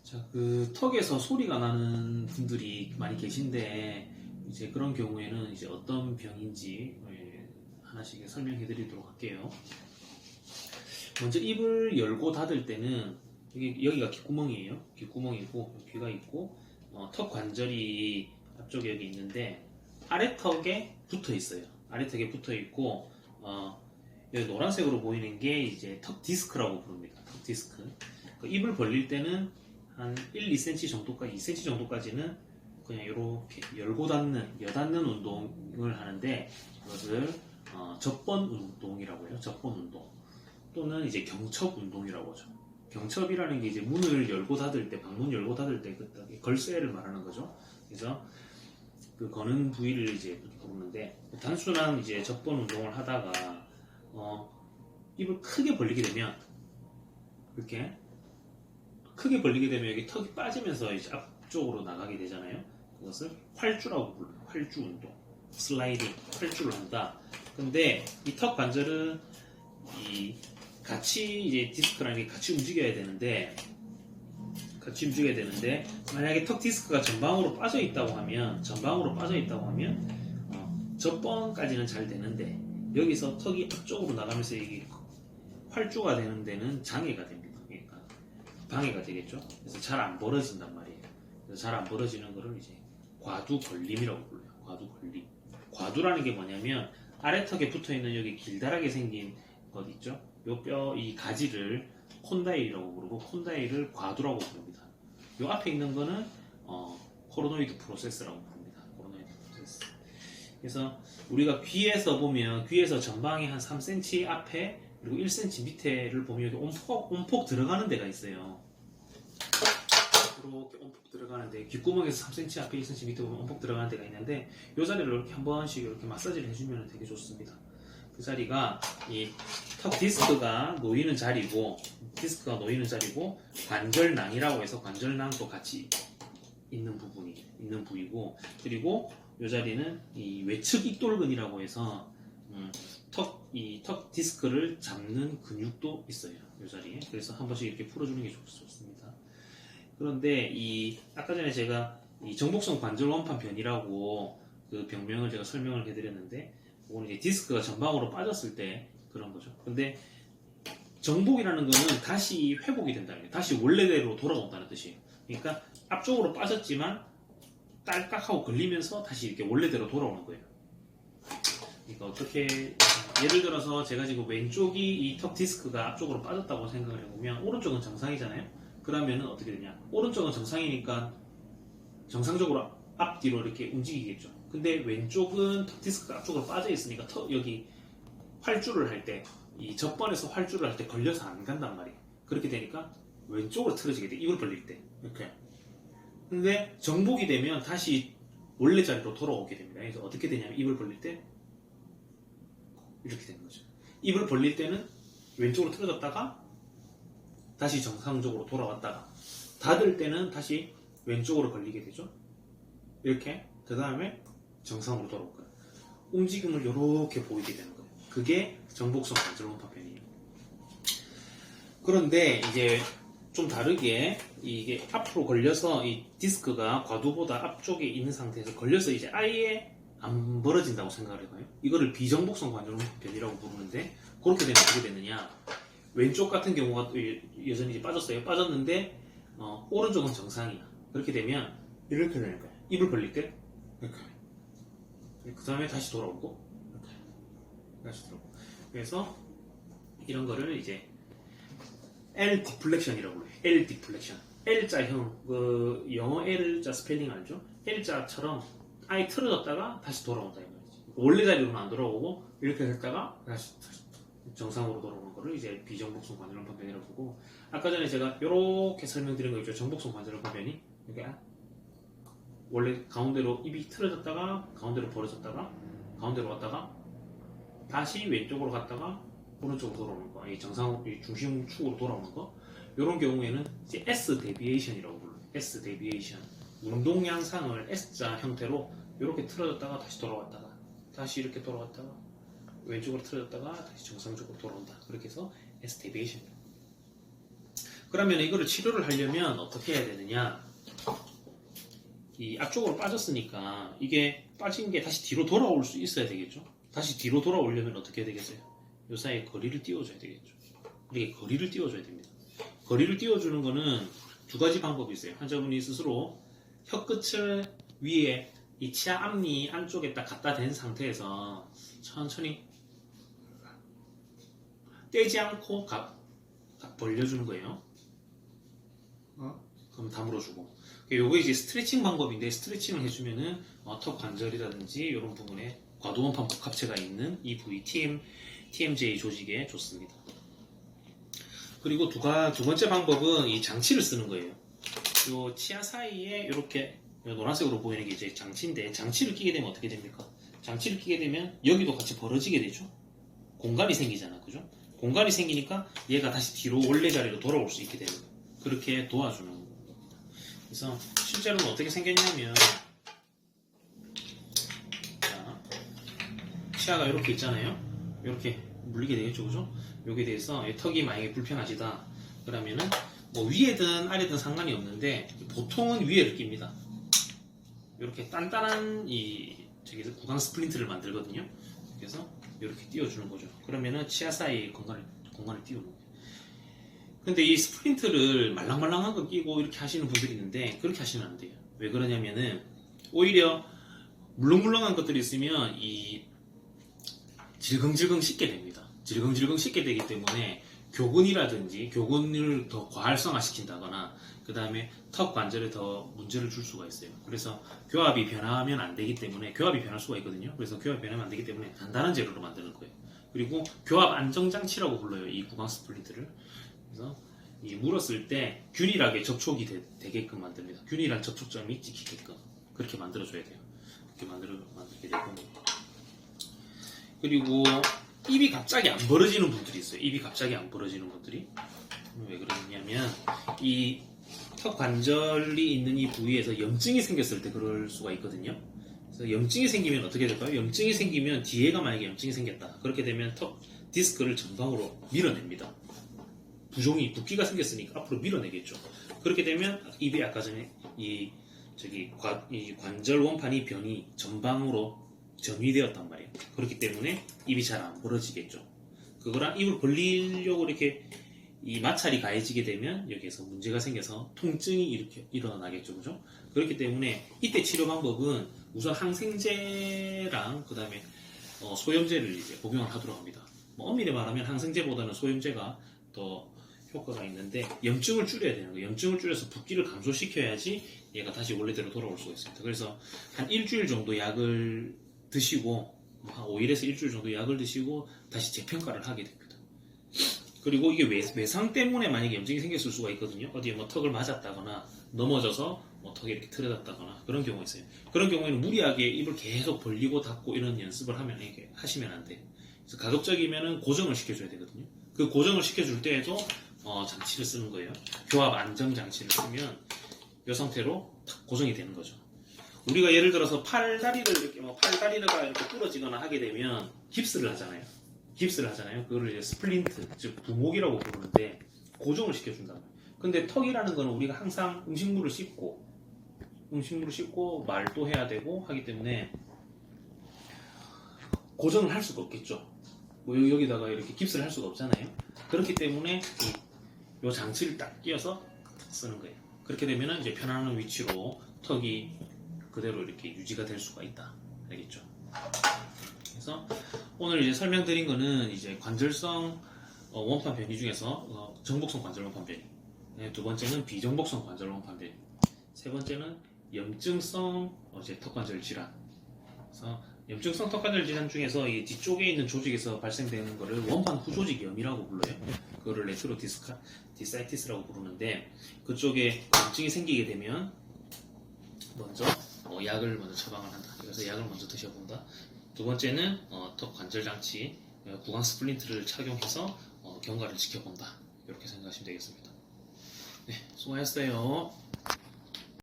자, 그 턱에서 소리가 나는 분들이 많이 계신데 이제 그런 경우에는 이제 어떤 병인지 하나씩 설명해 드리도록 할게요. 먼저 입을 열고 닫을 때는 여기가 귓구멍이에요. 귓구멍이고 귀가 있고 턱 관절이 앞쪽에 여기 있는데 아래턱에 붙어 있어요. 아래턱에 붙어 있고 여기 노란색으로 보이는 게 이제 턱 디스크라고 부릅니다. 턱 디스크. 그 입을 벌릴 때는 한 1, 2cm 정도까지, 2cm 정도까지는 그냥 이렇게 열고 닫는, 여닫는 운동을 하는데 그것을 접번 운동이라고 해요. 접번 운동 또는 이제 경첩 운동이라고 하죠. 경첩이라는 게 이제 문을 열고 닫을 때, 방문 열고 닫을 때 그 걸쇠를 말하는 거죠. 그래서 그 거는 부위를 이제 그렇게 부르는데 단순한 이제 접번 운동을 하다가 입을 크게 벌리게 되면 이렇게 크게 벌리게 되면 여기 턱이 빠지면서 이제 앞쪽으로 나가게 되잖아요. 그것을 활주라고 불러요. 활주 운동, 슬라이딩, 활주를 한다. 근데 이 턱 관절은 같이 이제 디스크라는 게 같이 움직여야 되는데 만약에 턱 디스크가 전방으로 빠져 있다고 하면 접번까지는 잘 되는데 여기서 턱이 앞쪽으로 나가면서 이게 활주가 되는 데는 장애가 됩니다. 그러니까 방해가 되겠죠. 그래서 잘 안 벌어진단 말이에요. 그래서 잘 안 벌어지는 거를 이제 과두 벌림이라고 불러요. 과두 벌림. 과두라는 게 뭐냐면 아래턱에 붙어 있는 여기 길다랗게 생긴 것 있죠. 요 뼈 이 가지를 콘다일이라고 부르고 콘다일을 과두라고 부릅니다. 요 앞에 있는 거는 코로노이드 프로세스라고 부릅니다. 코로노이드 프로세스. 그래서 우리가 귀에서 보면 귀에서 전방에 한 3cm 앞에 그리고 1cm 밑에를 보면 여기 온폭 들어가는 데가 있어요. 이렇게 온폭 들어가는데 귓구멍에서 3cm 앞에 1cm 밑에 보면 온폭 들어가는 데가 있는데 이 자리를 이렇게 한 번씩 이렇게 마사지를 해주면 되게 좋습니다. 그 자리가 이 턱 디스크가 놓이는 자리고 관절낭이라고 해서 관절낭도 같이 있는 부위고 그리고 이 자리는 이 외측 익돌근이라고 해서 턱 디스크를 잡는 근육도 있어요. 이 자리에. 그래서 한 번씩 이렇게 풀어주는 게 좋습니다. 그런데 아까 전에 제가 이 정복성 관절 원판 변이라고 그 병명을 제가 설명을 해드렸는데, 그거는 이제 디스크가 전방으로 빠졌을 때 그런 거죠. 근데 정복이라는 거는 다시 회복이 된다는 거예요. 다시 원래대로 돌아온다는 뜻이에요. 그러니까 앞쪽으로 빠졌지만 딸깍하고 걸리면서 다시 이렇게 원래대로 돌아오는 거예요. 그러니까 어떻게 예를 들어서 제가 지금 왼쪽이 이 턱 디스크가 앞쪽으로 빠졌다고 생각을 해보면 오른쪽은 정상이잖아요. 그러면 어떻게 되냐? 오른쪽은 정상이니까 정상적으로 앞뒤로 이렇게 움직이겠죠. 근데 왼쪽은 턱 디스크가 앞쪽으로 빠져 있으니까 여기 활주를 할 때, 이 접번에서 활주를 할 때 걸려서 안 간단 말이에요. 그렇게 되니까 왼쪽으로 틀어지게 돼. 입을 벌릴 때 이렇게. 근데 정복이 되면 다시 원래 자리로 돌아오게 됩니다. 그래서 어떻게 되냐면 입을 벌릴 때 이렇게 되는 거죠. 입을 벌릴 때는 왼쪽으로 틀어졌다가 다시 정상적으로 돌아왔다가 닫을 때는 다시 왼쪽으로 걸리게 되죠. 이렇게. 그 다음에 정상으로 돌아올 거예요. 움직임을 이렇게 보이게 되는 거예요. 그게 정복성 관절 원판 변이에요. 그런데 이제 좀 다르게 이게 앞으로 걸려서 이 디스크가 과두보다 앞쪽에 있는 상태에서 걸려서 이제 아예 안 벌어진다고 생각을 해봐요. 이거를 비정복성 관절 원판 변이라고 부르는데, 그렇게 되면 어떻게 되느냐? 왼쪽 같은 경우가 여전히 이제 빠졌어요. 빠졌는데 오른쪽은 정상이야. 그렇게 되면 이렇게 되는 거예요. 입을 벌릴 때 이렇게. 그 다음에 다시 돌아오고 이렇게. 다시 돌아오고. 그래서 이런 거를 이제 L 디플렉션이라고 해요. L 디플렉션. L자형, 그 영어 L자 스펠링 알죠? L자처럼 아예 틀어졌다가 다시 돌아온다 이 말이지. 원래 자리로는 안 돌아오고 이렇게 됐다가 다시 정상으로 돌아오는 거를 이제 비정복성 관절 원판 변이라고 보고, 아까 전에 제가 이렇게 설명드린 거 있죠. 정복성 관절 원판 변이. 이게 원래 가운데로 입이 틀어졌다가 가운데로 벌어졌다가 가운데로 갔다가 다시 왼쪽으로 갔다가 오른쪽으로 돌아오는 거, 이 중심축으로 돌아오는 거. 이런 경우에는 이제 S 데비에이션이라고 불러요. S 데비에이션. 운동 양상을 S자 형태로 이렇게 틀어졌다가 다시 돌아왔다가 다시 이렇게 돌아왔다가 왼쪽으로 틀어졌다가 다시 정상적으로 돌아온다. 그렇게 해서 S 데비에이션. 그러면 이거를 치료를 하려면 어떻게 해야 되느냐? 이 앞쪽으로 빠졌으니까 이게 빠진 게 다시 뒤로 돌아올 수 있어야 되겠죠? 다시 뒤로 돌아오려면 어떻게 해야 되겠어요? 요 사이에 거리를 띄워줘야 되겠죠? 이렇게 거리를 띄워줘야 됩니다. 거리를 띄워주는 거는 두 가지 방법이 있어요. 환자분이 스스로 혀끝을 위에 이 치아 앞니 안쪽에 딱 갖다 댄 상태에서 천천히 떼지 않고 각 벌려주는 거예요. 그럼 다물어주고. 요거 이제 스트레칭 방법인데, 스트레칭을 해주면은 턱 관절이라든지 이런 부분에 과도원판 복합체가 있는 이 부위 TMJ 조직에 좋습니다. 그리고 두 번째 방법은 이 장치를 쓰는 거예요. 요 치아 사이에 이렇게 노란색으로 보이는 게 이제 장치인데, 장치를 끼게 되면 어떻게 됩니까? 장치를 끼게 되면 여기도 같이 벌어지게 되죠. 공간이 생기잖아, 그죠? 공간이 생기니까 얘가 다시 뒤로 원래 자리로 돌아올 수 있게 되는 거예요. 그렇게 도와주는 거예요. 그래서 실제로는 어떻게 생겼냐면, 자, 치아가 이렇게 있잖아요. 이렇게 물리게 되겠죠, 그죠? 여기에 대해서 턱이 만약에 불편하시다 그러면은 뭐 위에든 아래든 상관이 없는데 보통은 위에를 낍니다. 이렇게 단단한 저기서 구강 스플린트를 만들거든요. 그래서 이렇게 띄워주는 거죠. 그러면은 치아 사이 공간을 띄우는 거예요. 근데 이 스플린트를 말랑말랑한 거 끼고 이렇게 하시는 분들이 있는데 그렇게 하시면 안 돼요. 왜 그러냐면은 오히려 물렁물렁한 것들이 있으면 이 질겅질겅 씻게 됩니다. 질겅질겅 씻게 되기 때문에 교근을 더 과활성화 시킨다거나 그 다음에 턱 관절에 더 문제를 줄 수가 있어요. 그래서 교합이 변하면 안 되기 때문에, 교합이 변할 수가 있거든요. 그래서 교합이 변하면 안 되기 때문에 단단한 재료로 만드는 거예요. 그리고 교합 안정장치라고 불러요, 이 구강 스플린트를. 그래서 이 물었을 때 균일하게 접촉이 되게끔 만듭니다. 균일한 접촉점이 찍히게끔 그렇게 만들어줘야 돼요. 그렇게 만들게 되고, 그리고 입이 갑자기 안 벌어지는 분들이 있어요. 입이 갑자기 안 벌어지는 분들이 왜 그러냐면 이 턱 관절이 있는 이 부위에서 염증이 생겼을 때 그럴 수가 있거든요. 그래서 염증이 생기면 어떻게 될까요? 염증이 생기면 뒤에가 만약에 염증이 생겼다. 그렇게 되면 턱 디스크를 전방으로 밀어냅니다. 붓기가 생겼으니까 앞으로 밀어내겠죠. 그렇게 되면 입이 아까 전에 이 관절 원판이 전방으로 전이되었단 말이에요. 그렇기 때문에 입이 잘 안 벌어지겠죠. 그거랑 입을 벌리려고 이렇게 이 마찰이 가해지게 되면 여기에서 문제가 생겨서 통증이 이렇게 일어나겠죠, 그죠? 그렇기 때문에 이때 치료 방법은 우선 항생제랑 그 다음에 소염제를 이제 복용을 하도록 합니다. 엄밀히 말하면 항생제보다는 소염제가 더 효과가 있는데 염증을 줄여야 되는 거예요. 염증을 줄여서 붓기를 감소시켜야지 얘가 다시 원래대로 돌아올 수가 있습니다. 그래서 한 일주일 정도 약을 드시고, 한 5일에서 일주일 정도 약을 드시고 다시 재평가를 하게 됩니다. 그리고 이게 외상 때문에 만약에 염증이 생겼을 수가 있거든요. 어디에 뭐 턱을 맞았다거나 넘어져서 뭐 턱이 이렇게 틀어졌다거나 그런 경우가 있어요. 그런 경우에는 무리하게 입을 계속 벌리고 닫고 이런 연습을 하시면 안 돼요. 그래서 가급적이면은 고정을 시켜줘야 되거든요. 그 고정을 시켜줄 때에도 장치를 쓰는 거예요. 교합 안정 장치를 쓰면 이 상태로 탁 고정이 되는 거죠. 우리가 예를 들어서 팔다리가 이렇게 부러지거나 하게 되면 깁스를 하잖아요. 그거를 이제 스플린트, 즉 부목이라고 부르는데 고정을 시켜준다. 근데 턱이라는 거는 우리가 항상 음식물을 씹고 말도 해야 되고 하기 때문에 고정을 할 수가 없겠죠. 뭐 여기다가 이렇게 깁스를 할 수가 없잖아요. 그렇기 때문에 이 장치를 딱 끼워서 쓰는 거예요. 그렇게 되면은 이제 편안한 위치로 턱이 그대로 이렇게 유지가 될 수가 있다. 알겠죠? 그래서 오늘 이제 설명드린 거는 이제 관절성 원판 변이 중에서 정복성 관절 원판 변이, 두 번째는 비정복성 관절 원판 변이, 세 번째는 염증성 턱관절 질환. 그래서 염증성 턱관절 질환 중에서 이 뒤쪽에 있는 조직에서 발생되는 거를 원판 후조직염이라고 불러요. 그거를 레트로디사이티스라고 부르는데, 그쪽에 염증이 생기게 되면 먼저 약을 먼저 처방을 한다. 그래서 약을 먼저 드셔본다. 두 번째는 턱 관절 장치, 구강 스플린트를 착용해서 경과를 지켜본다. 이렇게 생각하시면 되겠습니다. 네, 수고하셨어요.